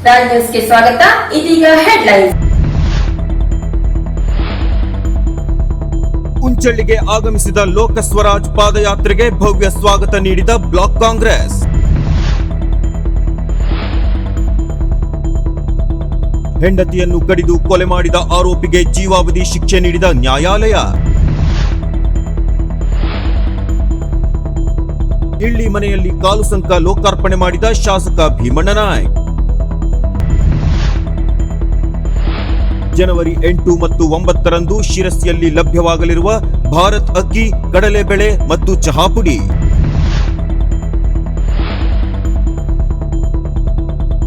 ರಾಜ್ ನ್ಯೂಸ್ಗೆ ಸ್ವಾಗತ. ಇದೀಗ ಹೆಡ್ಲೈನ್ಸ್. ಉಂಚಳ್ಳಿಗೆ ಆಗಮಿಸಿದ ಲೋಕ ಸ್ವರಾಜ್ ಪಾದಯಾತ್ರೆಗೆ ಭವ್ಯ ಸ್ವಾಗತ ನೀಡಿದ ಬ್ಲಾಕ್ ಕಾಂಗ್ರೆಸ್. ಹೆಂಡತಿಯನ್ನು ಕಡಿದು ಕೊಲೆ ಮಾಡಿದ ಆರೋಪಿಗೆ ಜೀವಾವಧಿ ಶಿಕ್ಷೆ ನೀಡಿದ ನ್ಯಾಯಾಲಯ. ಇಳ್ಳಿ ಮನೆಯಲ್ಲಿ ಕಾಲು ಸಂಕ ಲೋಕಾರ್ಪಣೆ ಮಾಡಿದ ಶಾಸಕ ಭೀಮಣ್ಣ ನಾಯ್ಕ್. ಜನವರಿ 8 ಮತ್ತು 9ರಂದು ಶಿರಸಿಯಲ್ಲಿ ಲಭ್ಯವಾಗಲಿರುವ ಭಾರತ್ ಅಕ್ಕಿ, ಕಡಲೆಬೇಳೆ ಮತ್ತು ಚಹಾ ಪುಡಿ.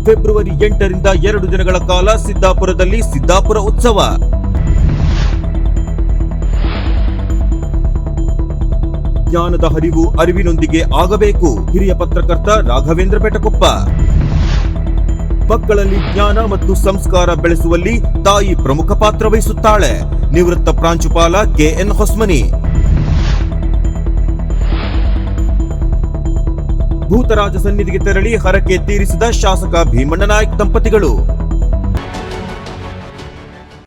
ಫೆಬ್ರವರಿ 8ರಿಂದ 2 ದಿನಗಳ ಕಾಲ ಸಿದ್ದಾಪುರದಲ್ಲಿ ಸಿದ್ದಾಪುರ ಉತ್ಸವ. ಜ್ಞಾನದ ಹರಿವು ಅರಿವಿನೊಂದಿಗೆ ಆಗಬೇಕು. ಹಿರಿಯ ಪತ್ರಕರ್ತ ರಾಘವೇಂದ್ರ ಬೆಟಕೊಪ್ಪ. ಮಕ್ಕಳಲ್ಲಿ ಜ್ಞಾನ ಮತ್ತು ಸಂಸ್ಕಾರ ಬೆಳೆಸುವಲ್ಲಿ ತಾಯಿ ಪ್ರಮುಖ ಪಾತ್ರ ವಹಿಸುತ್ತಾಳೆ. ನಿವೃತ್ತ ಪ್ರಾಂಶುಪಾಲ ಕೆಎನ್ ಹೊಸ್ಮನಿ. ಭೂತರಾಜ ಸನ್ನಿಧಿಗೆ ತೆರಳಿ ಹರಕೆ ತೀರಿಸಿದ ಶಾಸಕ ಭೀಮಣ್ಣ ನಾಯ್ಕ್ ದಂಪತಿಗಳು.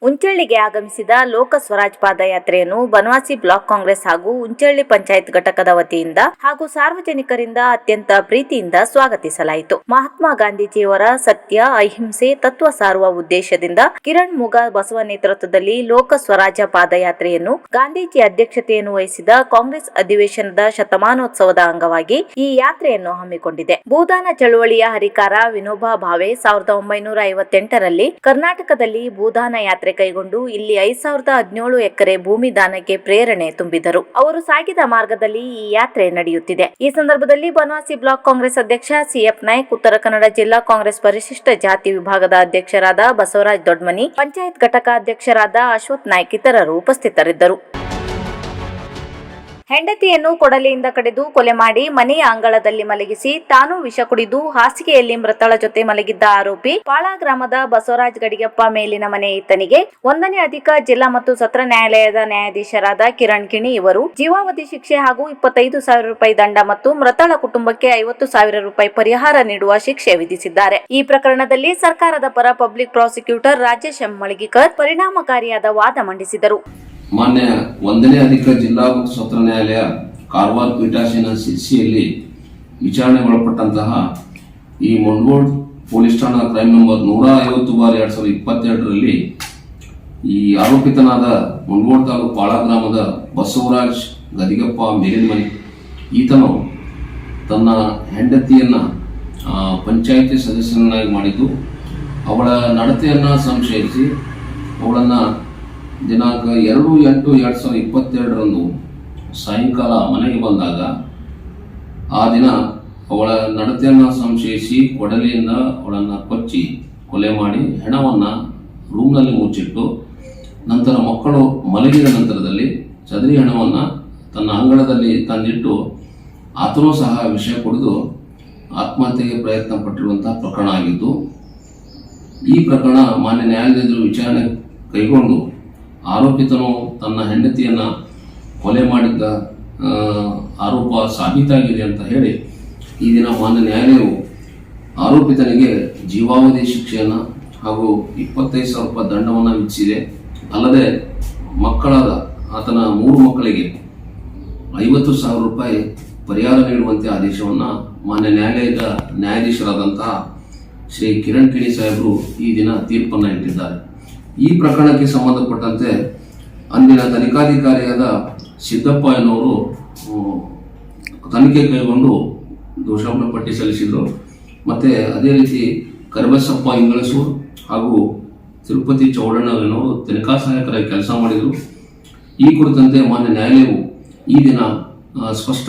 ಉಂಚಳ್ಳಿಗೆ ಆಗಮಿಸಿದ ಲೋಕ ಸ್ವರಾಜ್ ಪಾದಯಾತ್ರೆಯನ್ನು ಬನವಾಸಿ ಬ್ಲಾಕ್ ಕಾಂಗ್ರೆಸ್ ಹಾಗೂ ಉಂಚಳ್ಳಿ ಪಂಚಾಯತ್ ಘಟಕದ ವತಿಯಿಂದ ಹಾಗೂ ಸಾರ್ವಜನಿಕರಿಂದ ಅತ್ಯಂತ ಪ್ರೀತಿಯಿಂದ ಸ್ವಾಗತಿಸಲಾಯಿತು. ಮಹಾತ್ಮ ಗಾಂಧೀಜಿಯವರ ಸತ್ಯ, ಅಹಿಂಸೆ ತತ್ವ ಸಾರುವ ಉದ್ದೇಶದಿಂದ ಕಿರಣ್ ಮುಗ ಬಸವ ನೇತೃತ್ವದಲ್ಲಿ ಲೋಕ ಸ್ವರಾಜ್ಯ ಪಾದಯಾತ್ರೆಯನ್ನು ಗಾಂಧೀಜಿ ಅಧ್ಯಕ್ಷತೆಯನ್ನು ವಹಿಸಿದ ಕಾಂಗ್ರೆಸ್ ಅಧಿವೇಶನದ ಶತಮಾನೋತ್ಸವದ ಅಂಗವಾಗಿ ಈ ಯಾತ್ರೆಯನ್ನು ಹಮ್ಮಿಕೊಂಡಿದೆ. ಭೂದಾನ ಚಳುವಳಿಯ ಹರಿಕಾರ ವಿನೋಬಾ ಭಾವೆ 1958ರಲ್ಲಿ ಕರ್ನಾಟಕದಲ್ಲಿ ಭೂದಾನ ಯಾತ್ರೆ ಕೈಗೊಂಡು ಇಲ್ಲಿ 5017 ಎಕರೆ ಭೂಮಿ ದಾನಕ್ಕೆ ಪ್ರೇರಣೆ ತುಂಬಿದರು. ಅವರು ಸಾಗಿದ ಮಾರ್ಗದಲ್ಲಿ ಈ ಯಾತ್ರೆ ನಡೆಯುತ್ತಿದೆ. ಈ ಸಂದರ್ಭದಲ್ಲಿ ಬನವಾಸಿ ಬ್ಲಾಕ್ ಕಾಂಗ್ರೆಸ್ ಅಧ್ಯಕ್ಷ ಸಿಎಫ್ ನಾಯ್ಕ್, ಉತ್ತರ ಕನ್ನಡ ಜಿಲ್ಲಾ ಕಾಂಗ್ರೆಸ್ ಪರಿಶಿಷ್ಟ ಜಾತಿ ವಿಭಾಗದ ಅಧ್ಯಕ್ಷರಾದ ಬಸವರಾಜ್ ದೊಡ್ಮನಿ, ಪಂಚಾಯತ್ ಘಟಕ ಅಧ್ಯಕ್ಷರಾದ ಅಶ್ವಥ್ ನಾಯ್ಕ್ ಇತರರು ಉಪಸ್ಥಿತರಿದ್ದರು. ಹೆಂಡತಿಯನ್ನು ಕೊಡಲಿಯಿಂದ ಕಡಿದು ಕೊಲೆ ಮಾಡಿ ಮನೆಯ ಅಂಗಳದಲ್ಲಿ ಮಲಗಿಸಿ ತಾನು ವಿಷ ಕುಡಿದು ಹಾಸಿಗೆಯಲ್ಲಿ ಮೃತಳ ಜೊತೆ ಮಲಗಿದ್ದ ಆರೋಪಿ ಪಾಳ ಗ್ರಾಮದ ಬಸವರಾಜ್ ಗಡಿಗಪ್ಪ ಮೇಲಿನ ಮನೆ ಈತನಿಗೆ 1ನೇ ಅಧಿಕ ಜಿಲ್ಲಾ ಮತ್ತು ಸತ್ರ ನ್ಯಾಯಾಲಯದ ನ್ಯಾಯಾಧೀಶರಾದ ಕಿರಣ್ ಕಿಣಿ ಇವರು ಜೀವಾವಧಿ ಶಿಕ್ಷೆ ಹಾಗೂ 25,000 ರೂಪಾಯಿ ದಂಡ ಮತ್ತು ಮೃತಳ ಕುಟುಂಬಕ್ಕೆ 50,000 ರೂಪಾಯಿ ಪರಿಹಾರ ನೀಡುವ ಶಿಕ್ಷೆ ವಿಧಿಸಿದ್ದಾರೆ. ಈ ಪ್ರಕರಣದಲ್ಲಿ ಸರ್ಕಾರದ ಪರ ಪಬ್ಲಿಕ್ ಪ್ರಾಸಿಕ್ಯೂಟರ್ ರಾಜೇಶ್ ಎಂ ಮಳಿಗಿಕರ್ ಪರಿಣಾಮಕಾರಿಯಾದ ವಾದ ಮಂಡಿಸಿದರು. ಮಾನ್ಯ 1ನೇ ಅಧಿಕ ಜಿಲ್ಲಾ ಮತ್ತು ಸತ್ರ ನ್ಯಾಯಾಲಯ ಕಾರವಾರ ಪೀಠಾಸೀನ ಶಿರ್ಸಿಯಲ್ಲಿ ವಿಚಾರಣೆಗೊಳಪಟ್ಟಂತಹ ಈ ಮುಂಡಗೋಡ್ ಪೊಲೀಸ್ ಠಾಣಾ ಕ್ರೈಮ್ ನಂಬರ್ 150/2022ರಲ್ಲಿ ಈ ಆರೋಪಿತನಾದ ಮುಂಡಗೋಡ್ ತಾಲೂಕು ಪಾಳ ಗ್ರಾಮದ ಬಸವರಾಜ್ ಗದಿಗಪ್ಪ ಮೇಲಿನ ಮನೆ ಈತನು ತನ್ನ ಹೆಂಡತಿಯನ್ನ ಪಂಚಾಯಿತಿ ಸದಸ್ಯನಾಗಿ ಮಾಡಿದ್ದು, ಅವಳ ನಡತೆಯನ್ನ ಸಂಶಯಿಸಿ ಅವಳನ್ನ ದಿನಾಂಕ 2/8/2022ರಂದು ಸಾಯಂಕಾಲ ಮನೆಗೆ ಬಂದಾಗ ಆ ದಿನ ಅವಳ ನಡತೆಯನ್ನು ಸಂಶಯಿಸಿ ಕೊಡಲಿಯಿಂದ ಅವಳನ್ನು ಕೊಚ್ಚಿ ಕೊಲೆ ಮಾಡಿ ಹೆಣವನ್ನು ರೂಮ್ನಲ್ಲಿ ಮುಚ್ಚಿಟ್ಟು ನಂತರ ಮಕ್ಕಳು ಮಲಗಿದ ನಂತರದಲ್ಲಿ ಚದರಿ ಹೆಣವನ್ನು ತನ್ನ ಅಂಗಳದಲ್ಲಿ ತಂದಿಟ್ಟು ಆತನೂ ಸಹ ವಿಷ ಕುಡಿದು ಆತ್ಮಹತ್ಯೆಗೆ ಪ್ರಯತ್ನ ಪಟ್ಟಿರುವಂತಹ ಪ್ರಕರಣ ಆಗಿದ್ದು, ಈ ಪ್ರಕರಣ ಮಾನ್ಯ ನ್ಯಾಯಾಲಯದಲ್ಲಿ ವಿಚಾರಣೆ ಕೈಗೊಂಡು ಆರೋಪಿತನು ತನ್ನ ಹೆಂಡತಿಯನ್ನ ಕೊಲೆ ಮಾಡಿದ್ದ ಆರೋಪ ಸಾಬೀತಾಗಿದೆ ಅಂತ ಹೇಳಿ ಈ ದಿನ ಮಾನ್ಯ ನ್ಯಾಯಾಲಯವು ಆರೋಪಿತನಿಗೆ ಜೀವಾವಧಿ ಶಿಕ್ಷೆಯನ್ನು ಹಾಗೂ 25,000 ರೂಪಾಯಿ ದಂಡವನ್ನು ವಿಧಿಸಿದೆ. ಅಲ್ಲದೆ ಮಕ್ಕಳಾದ ಆತನ 3 ಮಕ್ಕಳಿಗೆ 50,000 ರೂಪಾಯಿ ಪರಿಹಾರ ನೀಡುವಂತೆ ಆದೇಶವನ್ನು ಮಾನ್ಯ ನ್ಯಾಯಾಲಯದ ನ್ಯಾಯಾಧೀಶರಾದಂತಹ ಶ್ರೀ ಕಿರಣ್ ಕಿಣಿ ಸಾಹೇಬರು ಈ ದಿನ ತೀರ್ಪನ್ನು ಇಟ್ಟಿದ್ದಾರೆ. ಈ ಪ್ರಕರಣಕ್ಕೆ ಸಂಬಂಧಪಟ್ಟಂತೆ ಅಂದಿನ ತನಿಖಾಧಿಕಾರಿಯಾದ ಸಿದ್ದಪ್ಪ ಎನ್ನುವರು ತನಿಖೆ ಕೈಗೊಂಡು ದೋಷಾರೋಪಣಾ ಪಟ್ಟಿ ಸಲ್ಲಿಸಿದರು. ಮತ್ತೆ ಅದೇ ರೀತಿ ಕರಿಬಸಪ್ಪ ಇಂಗಳಸೂರು ಹಾಗೂ ತಿರುಪತಿ ಚೌಡಣ್ಣನವರು ತನಿಖಾ ಸಹಾಯಕರಾಗಿ ಕೆಲಸ ಮಾಡಿದರು. ಈ ಕುರಿತಂತೆ ಮಾನ್ಯ ನ್ಯಾಯಾಲಯವು ಈ ದಿನ ಸ್ಪಷ್ಟ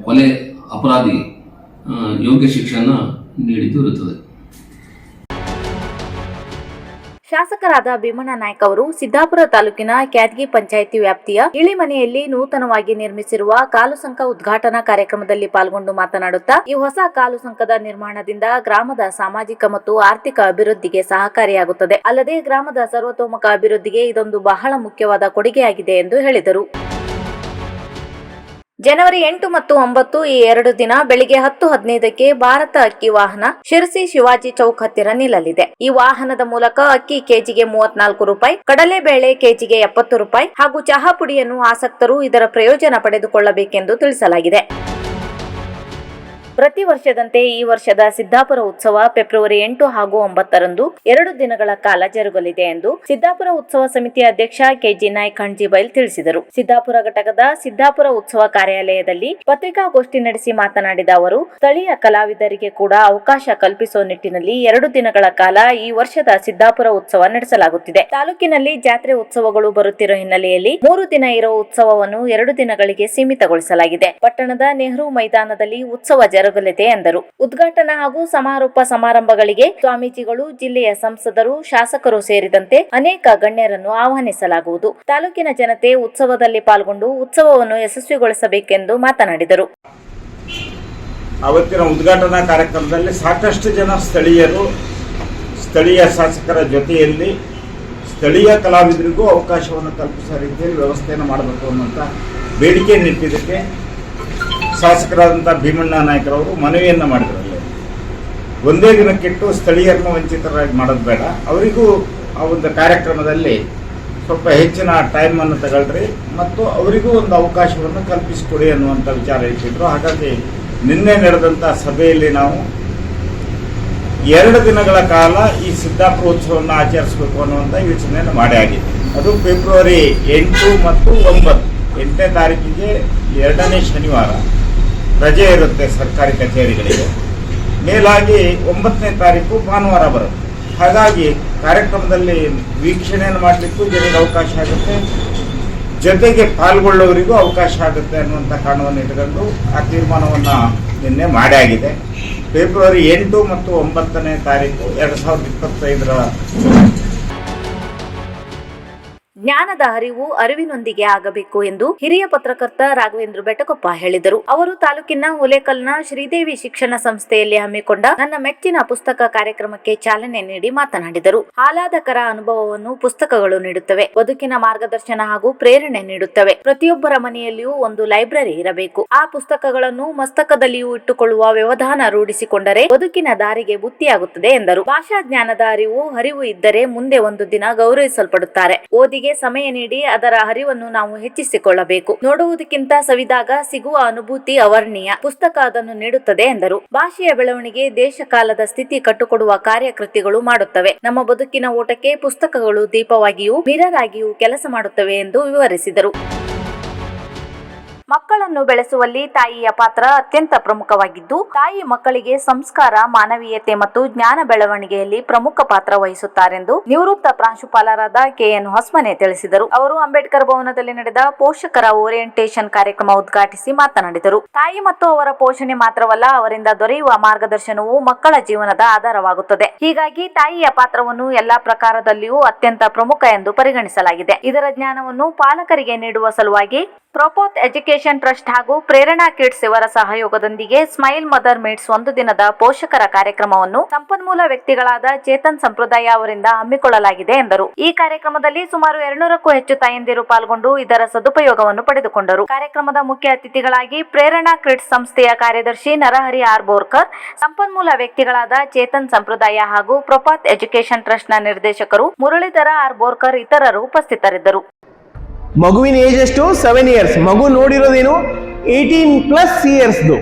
ಕೊಲೆ ಅಪರಾಧಿಗೆ ಯೋಗ್ಯ ಶಿಕ್ಷೆಯನ್ನು ನೀಡಿದ್ದು ಇರುತ್ತದೆ. ಶಾಸಕರಾದ ಭೀಮಣ್ಣ ನಾಯ್ಕ್ ಅವರು ಸಿದ್ದಾಪುರ ತಾಲೂಕಿನ ಕ್ಯಾದಗಿ ಪಂಚಾಯಿತಿ ವ್ಯಾಪ್ತಿಯ ಇಳಿಮನೆಯಲ್ಲಿ ನೂತನವಾಗಿ ನಿರ್ಮಿಸಿರುವ ಕಾಲು ಸಂಕ ಉದ್ಘಾಟನಾ ಕಾರ್ಯಕ್ರಮದಲ್ಲಿ ಪಾಲ್ಗೊಂಡು ಮಾತನಾಡುತ್ತಾ, ಈ ಹೊಸ ಕಾಲು ಸಂಕದ ನಿರ್ಮಾಣದಿಂದ ಗ್ರಾಮದ ಸಾಮಾಜಿಕ ಮತ್ತು ಆರ್ಥಿಕ ಅಭಿವೃದ್ಧಿಗೆ ಸಹಕಾರಿಯಾಗುತ್ತದೆ. ಅಲ್ಲದೆ ಗ್ರಾಮದ ಸರ್ವತೋಮುಖ ಅಭಿವೃದ್ಧಿಗೆ ಇದೊಂದು ಬಹಳ ಮುಖ್ಯವಾದ ಕೊಡುಗೆಯಾಗಿದೆ ಎಂದು ಹೇಳಿದರು. ಜನವರಿ 8 ಮತ್ತು 9 ಈ 2 ದಿನ ಬೆಳಿಗ್ಗೆ 10:15ಕ್ಕೆ ಭಾರತ ಅಕ್ಕಿ ವಾಹನ ಶಿರಸಿ ಶಿವಾಜಿ ಚೌಕ್ ಹತ್ತಿರ ನಿಲ್ಲಲಿದೆ. ಈ ವಾಹನದ ಮೂಲಕ ಅಕ್ಕಿ ಕೆಜಿಗೆ 34 ರೂಪಾಯಿ, ಕಡಲೆಬೇಳೆ ಕೆಜಿಗೆ 70 ರೂಪಾಯಿ ಹಾಗೂ ಚಹಾ ಪುಡಿಯನ್ನು ಆಸಕ್ತರು ಇದರ ಪ್ರಯೋಜನ ಪಡೆದುಕೊಳ್ಳಬೇಕೆಂದು ತಿಳಿಸಲಾಗಿದೆ. ಪ್ರತಿ ವರ್ಷದಂತೆ ಈ ವರ್ಷದ ಸಿದ್ದಾಪುರ ಉತ್ಸವ ಫೆಬ್ರವರಿ 8 ಹಾಗೂ 9ರಂದು 2 ದಿನಗಳ ಕಾಲ ಜರುಗಲಿದೆ ಎಂದು ಸಿದ್ದಾಪುರ ಉತ್ಸವ ಸಮಿತಿ ಅಧ್ಯಕ್ಷ ಕೆಜಿ ನಾಯ್ಕ ಹಂಜಿಬೈಲ್ ತಿಳಿಸಿದರು. ಸಿದ್ದಾಪುರ ಘಟಕದ ಸಿದ್ದಾಪುರ ಉತ್ಸವ ಕಾರ್ಯಾಲಯದಲ್ಲಿ ಪತ್ರಿಕಾಗೋಷ್ಠಿ ನಡೆಸಿ ಮಾತನಾಡಿದ ಅವರು, ಸ್ಥಳೀಯ ಕಲಾವಿದರಿಗೆ ಕೂಡ ಅವಕಾಶ ಕಲ್ಪಿಸುವ ನಿಟ್ಟಿನಲ್ಲಿ 2 ದಿನಗಳ ಕಾಲ ಈ ವರ್ಷದ ಸಿದ್ದಾಪುರ ಉತ್ಸವ ನಡೆಸಲಾಗುತ್ತಿದೆ. ತಾಲೂಕಿನಲ್ಲಿ ಜಾತ್ರೆ ಉತ್ಸವಗಳು ಬರುತ್ತಿರುವ ಹಿನ್ನೆಲೆಯಲ್ಲಿ 3 ದಿನ ಇರುವ ಉತ್ಸವವನ್ನು 2 ದಿನಗಳಿಗೆ ಸೀಮಿತಗೊಳಿಸಲಾಗಿದೆ. ಪಟ್ಟಣದ ನೆಹರು ಮೈದಾನದಲ್ಲಿ ಉತ್ಸವ ಜರುಗಲಿದೆ ಎಂದರು. ಉದ್ಘಾಟನಾ ಹಾಗೂ ಸಮಾರೋಪ ಸಮಾರಂಭಗಳಿಗೆ ಸ್ವಾಮೀಜಿಗಳು, ಜಿಲ್ಲೆಯ ಸಂಸದರು, ಶಾಸಕರು ಸೇರಿದಂತೆ ಅನೇಕ ಗಣ್ಯರನ್ನು ಆಹ್ವಾನಿಸಲಾಗುವುದು. ತಾಲೂಕಿನ ಜನತೆ ಉತ್ಸವದಲ್ಲಿ ಪಾಲ್ಗೊಂಡು ಉತ್ಸವವನ್ನು ಯಶಸ್ವಿಗೊಳಿಸಬೇಕೆಂದು ಮಾತನಾಡಿದರು. ಅವತ್ತಿನ ಉದ್ಘಾಟನಾ ಕಾರ್ಯಕ್ರಮದಲ್ಲಿ ಸಾಕಷ್ಟು ಜನ ಸ್ಥಳೀಯರು, ಸ್ಥಳೀಯ ಶಾಸಕರ ಜೊತೆಯಲ್ಲಿ ಸ್ಥಳೀಯ ಕಲಾವಿದರಿಗೂ ಅವಕಾಶವನ್ನು ಕಲ್ಪಿಸುವ ರೀತಿಯಲ್ಲಿ ವ್ಯವಸ್ಥೆಯನ್ನು ಮಾಡಬೇಕು ಅನ್ನುವಂಥ ಬೇಡಿಕೆಯನ್ನು ಇಟ್ಟಿದ್ದಕ್ಕೆ ಶಾಸಕರಾದಂಥ ಭೀಮಣ್ಣ ನಾಯ್ಕರವರು ಮನವಿಯನ್ನು ಮಾಡಿದ್ರಲ್ಲಿ ಒಂದೇ ದಿನಕ್ಕಿಟ್ಟು ಸ್ಥಳೀಯರನ್ನು ವಂಚಿತರಾಗಿ ಮಾಡೋದು ಬೇಡ, ಅವರಿಗೂ ಆ ಒಂದು ಕಾರ್ಯಕ್ರಮದಲ್ಲಿ ಸ್ವಲ್ಪ ಹೆಚ್ಚಿನ ಟೈಮನ್ನು ತಗೊಳ್ರಿ ಮತ್ತು ಅವರಿಗೂ ಒಂದು ಅವಕಾಶವನ್ನು ಕಲ್ಪಿಸಿಕೊಡಿ ಅನ್ನುವಂಥ ವಿಚಾರ ಇಟ್ಟಿದ್ರು. ಹಾಗಾಗಿ ನಿನ್ನೆ ನಡೆದಂಥ ಸಭೆಯಲ್ಲಿ ನಾವು 2 ದಿನಗಳ ಕಾಲ ಈ ಸಿದ್ದಾಪುರ ಉತ್ಸವವನ್ನು ಆಚರಿಸಬೇಕು ಅನ್ನುವಂಥ ಯೋಚನೆಯನ್ನು ಮಾಡಿ ಆಗಿದೆ. ಅದು ಫೆಬ್ರವರಿ 8 ಮತ್ತು 9. 8ನೇ ತಾರೀಕಿಗೆ 2ನೇ ಶನಿವಾರ ರಜೆ ಇರುತ್ತೆ ಸರ್ಕಾರಿ ಕಚೇರಿಗಳಿಗೆ. ಮೇಲಾಗಿ 9ನೇ ತಾರೀಕು ಭಾನುವಾರ ಬರುತ್ತೆ. ಹಾಗಾಗಿ ಕಾರ್ಯಕ್ರಮದಲ್ಲಿ ವೀಕ್ಷಣೆಯನ್ನು ಮಾಡಲಿಕ್ಕೂ ಜನರಿಗೆ ಅವಕಾಶ ಆಗುತ್ತೆ, ಜೊತೆಗೆ ಪಾಲ್ಗೊಳ್ಳೋರಿಗೂ ಅವಕಾಶ ಆಗುತ್ತೆ ಅನ್ನುವಂಥ ಕಾರಣವನ್ನು ಇಟ್ಟುಕೊಂಡು ಆ ತೀರ್ಮಾನವನ್ನು ನಿನ್ನೆ ಮಾಡಿ ಆಗಿದೆ. ಫೆಬ್ರವರಿ 8 ಮತ್ತು 9ನೇ ತಾರೀಕು 2025 ಜ್ಞಾನದ ಅರಿವಿನೊಂದಿಗೆ ಆಗಬೇಕು ಎಂದು ಹಿರಿಯ ಪತ್ರಕರ್ತ ರಾಘವೇಂದ್ರ ಬೆಟಕೊಪ್ಪ ಹೇಳಿದರು. ಅವರು ತಾಲೂಕಿನ ಹುಲೇಕಲ್ನ ಶ್ರೀದೇವಿ ಶಿಕ್ಷಣ ಸಂಸ್ಥೆಯಲ್ಲಿ ಹಮ್ಮಿಕೊಂಡ ನನ್ನ ಮೆಚ್ಚಿನ ಪುಸ್ತಕ ಕಾರ್ಯಕ್ರಮಕ್ಕೆ ಚಾಲನೆ ನೀಡಿ ಮಾತನಾಡಿದರು. ಆಹ್ಲಾದಕರ ಅನುಭವವನ್ನು ಪುಸ್ತಕಗಳು ನೀಡುತ್ತವೆ, ಬದುಕಿನ ಮಾರ್ಗದರ್ಶನ ಹಾಗೂ ಪ್ರೇರಣೆ ನೀಡುತ್ತವೆ. ಪ್ರತಿಯೊಬ್ಬರ ಮನೆಯಲ್ಲಿಯೂ ಒಂದು ಲೈಬ್ರರಿ ಇರಬೇಕು. ಆ ಪುಸ್ತಕಗಳನ್ನು ಮಸ್ತಕದಲ್ಲಿಯೂ ಇಟ್ಟುಕೊಳ್ಳುವ ವ್ಯವಧಾನ ರೂಢಿಸಿಕೊಂಡರೆ ಬದುಕಿನ ದಾರಿಗೆ ಬುತ್ತಿಯಾಗುತ್ತದೆ ಎಂದರು. ಭಾಷಾ ಜ್ಞಾನದ ಅರಿವು ಇದ್ದರೆ ಮುಂದೆ ಒಂದು ದಿನ ಗೌರವಿಸಲ್ಪಡುತ್ತಾರೆ. ಓದಿಗೆ ಸಮಯ ನೀಡಿ ಅದರ ಅರಿವನ್ನು ನಾವು ಹೆಚ್ಚಿಸಿಕೊಳ್ಳಬೇಕು. ನೋಡುವುದಕ್ಕಿಂತ ಸವಿದಾಗ ಸಿಗುವ ಅನುಭೂತಿ ಅವರ್ಣೀಯ. ಪುಸ್ತಕ ಅದನ್ನು ನೀಡುತ್ತದೆ ಎಂದರು. ಭಾಷೆಯ ಬೆಳವಣಿಗೆ ದೇಶ ಕಾಲದ ಸ್ಥಿತಿ ಕಟ್ಟುಕೊಡುವ ಕಾರ್ಯಕೃತಿಗಳು ಮಾಡುತ್ತವೆ. ನಮ್ಮ ಬದುಕಿನ ಓಟಕ್ಕೆ ಪುಸ್ತಕಗಳು ದೀಪವಾಗಿಯೂ ಮಿರರ್ ಆಗಿಯೂ ಕೆಲಸ ಮಾಡುತ್ತವೆ ಎಂದು ವಿವರಿಸಿದರು. ಮಕ್ಕಳನ್ನು ಬೆಳೆಸುವಲ್ಲಿ ತಾಯಿಯ ಪಾತ್ರ ಅತ್ಯಂತ ಪ್ರಮುಖವಾಗಿದ್ದು, ತಾಯಿ ಮಕ್ಕಳಿಗೆ ಸಂಸ್ಕಾರ, ಮಾನವೀಯತೆ ಮತ್ತು ಜ್ಞಾನ ಬೆಳವಣಿಗೆಯಲ್ಲಿ ಪ್ರಮುಖ ಪಾತ್ರ ವಹಿಸುತ್ತಾರೆಂದು ನಿವೃತ್ತ ಪ್ರಾಂಶುಪಾಲರಾದ ಕೆಎನ್ ಹೊಸ್ಮನೆ ತಿಳಿಸಿದರು. ಅವರು ಅಂಬೇಡ್ಕರ್ ಭವನದಲ್ಲಿ ನಡೆದ ಪೋಷಕರ ಓರಿಯೆಂಟೇಷನ್ ಕಾರ್ಯಕ್ರಮ ಉದ್ಘಾಟಿಸಿ ಮಾತನಾಡಿದರು. ತಾಯಿ ಮತ್ತು ಅವರ ಪೋಷಣೆ ಮಾತ್ರವಲ್ಲ, ಅವರಿಂದ ದೊರೆಯುವ ಮಾರ್ಗದರ್ಶನವು ಮಕ್ಕಳ ಜೀವನದ ಆಧಾರವಾಗುತ್ತದೆ. ಹೀಗಾಗಿ ತಾಯಿಯ ಪಾತ್ರವನ್ನು ಎಲ್ಲಾ ಪ್ರಕಾರದಲ್ಲಿಯೂ ಅತ್ಯಂತ ಪ್ರಮುಖ ಎಂದು ಪರಿಗಣಿಸಲಾಗಿದೆ. ಇದರ ಜ್ಞಾನವನ್ನು ಪಾಲಕರಿಗೆ ನೀಡುವ ಸಲುವಾಗಿ ಪ್ರೊಪೋತ್ ಎಜುಕೇಶನ್ ಟ್ರಸ್ಟ್ ಹಾಗೂ ಪ್ರೇರಣಾ ಕಿಡ್ಸ್ ಇವರ ಸಹಯೋಗದೊಂದಿಗೆ ಸ್ಮೈಲ್ ಮದರ್ ಮೀಟ್ಸ್ 1 ದಿನದ ಪೋಷಕರ ಕಾರ್ಯಕ್ರಮವನ್ನು ಸಂಪನ್ಮೂಲ ವ್ಯಕ್ತಿಗಳಾದ ಚೇತನ್ ಸಂಪ್ರದಾಯ ಅವರಿಂದ ಹಮ್ಮಿಕೊಳ್ಳಲಾಗಿದೆ ಎಂದರು. ಈ ಕಾರ್ಯಕ್ರಮದಲ್ಲಿ ಸುಮಾರು 200ಕ್ಕೂ ಹೆಚ್ಚು ತಾಯಂದಿರು ಪಾಲ್ಗೊಂಡು ಇದರ ಸದುಪಯೋಗವನ್ನು ಪಡೆದುಕೊಂಡರು. ಕಾರ್ಯಕ್ರಮದ ಮುಖ್ಯ ಅತಿಥಿಗಳಾಗಿ ಪ್ರೇರಣಾ ಕಿಡ್ಸ್ ಸಂಸ್ಥೆಯ ಕಾರ್ಯದರ್ಶಿ ನರಹರಿ ಆರ್ ಬೋರ್ಕರ್, ಸಂಪನ್ಮೂಲ ವ್ಯಕ್ತಿಗಳಾದ ಚೇತನ್ ಸಂಪ್ರದಾಯ ಹಾಗೂ ಪ್ರೊಪೋತ್ ಎಜುಕೇಶನ್ ಟ್ರಸ್ಟ್ ನ ನಿರ್ದೇಶಕರು ಮುರಳೀಧರ ಆರ್ ಬೋರ್ಕರ್ ಇತರರು ಉಪಸ್ಥಿತರಿದ್ದರು. ಮಗುವಿನ ಏಜ್ ಎಷ್ಟು? 7 ಇಯರ್ಸ್. ಮಗು ನೋಡಿರೋದೇನು 18+ ಇಯರ್ಸ್ದು.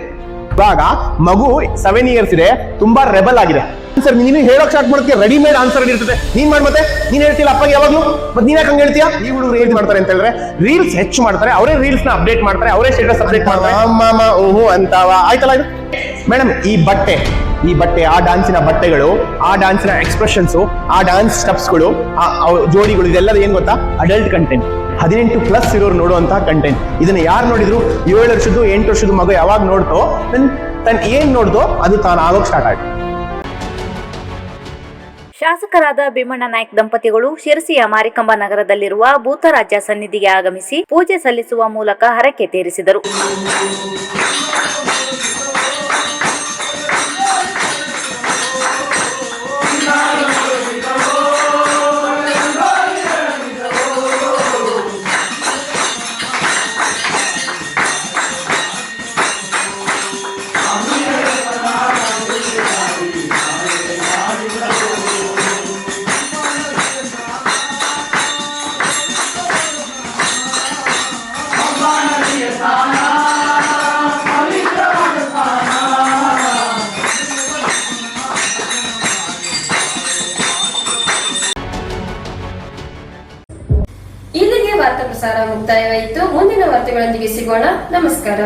ಇವಾಗ ಮಗು 7 ಇಯರ್ಸ್ ಇದೆ, ತುಂಬಾ ರೆಬಲ್ ಆಗಿದೆ. ಸರ್ ನೀನು ಹೇಳೋಕ್ ಸ್ಟಾರ್ಟ್ ಮಾಡೋಕೆ ರೆಡಿಮೇಡ್ ಆನ್ಸರ್ ಇರ್ತದೆ. ನೀನ್ ಮತ್ತೆ ನೀನ್ ಹೇಳ್ತಿಲ್ಲ ಅಪ್ಪಗೆ ಯಾವಾಗ್ಲೂ, ಮತ್ತೆ ನೀನ್ ಯಾಕೆ ಹಂಗೆ ಹೇಳ್ತೀಯಾ? ಈ ಹುಡುಗರು ಏನ್ ಮಾಡ್ತಾರೆ ಅಂತ ಹೇಳಿದ್ರೆ ರೀಲ್ಸ್ ಹೆಚ್ಚು ಮಾಡ್ತಾರೆ, ಅವರೇ ರೀಲ್ಸ್ ನ ಅಪ್ಡೇಟ್ ಮಾಡ್ತಾರೆ, ಅವರೇ ಸ್ಟೇಟಸ್ ಅಪ್ಡೇಟ್ ಮಾಡ್ತಾರೆ. ಅಮ್ಮ ಓಹೋ ಅಂತಾವ ಆಯ್ತಲ್ಲ ಇದು. ಮೇಡಮ್ ಈ ಬಟ್ಟೆ ಆ ಡಾನ್ಸಿನ ಬಟ್ಟೆಗಳು, ಆ ಡಾನ್ಸಿನ ಎಕ್ಸ್ಪ್ರೆಷನ್ಸ್, ಆ ಡಾನ್ಸ್ ಸ್ಟೆಪ್ಸ್ಗಳು, ಜೋಡಿಗಳು, ಇದೆಲ್ಲ ಏನ್ ಗೊತ್ತಾ? Adult content. 18+ ಇರೋರು ನೋಡುವಂತಹ ಕಂಟೆಂಟ್. ಇದನ್ನ ಯಾರು ನೋಡಿದ್ರು 7 ವರ್ಷದ್ದು 8 ವರ್ಷದ ಮಗು ಯಾವಾಗ ನೋಡ್ತೋ ತನ್ ಏನ್ ನೋಡ್ದೋ ಅದು ತಾನು ಆಗೋಕ್ ಸ್ಟಾರ್ಟ್ ಆಯ್ತು. ಶಾಸಕರಾದ ಭೀಮಣ್ಣ ನಾಯ್ಕ ದಂಪತಿಗಳು ಶಿರಸಿಯ ಮಾರಿಕಂಬ ನಗರದಲ್ಲಿರುವ ಭೂತರಾಜ ಸನ್ನಿಧಿಗೆ ಆಗಮಿಸಿ ಪೂಜೆ ಸಲ್ಲಿಸುವ ಮೂಲಕ ಹರಕೆ ತೀರಿಸಿದರು. ಮುಕ್ತಾಯವಾಯಿತು. ಮುಂದಿನ ವಾರ್ತೆಗಳೊಂದಿಗೆ ಸಿಗೋಣ. ನಮಸ್ಕಾರ.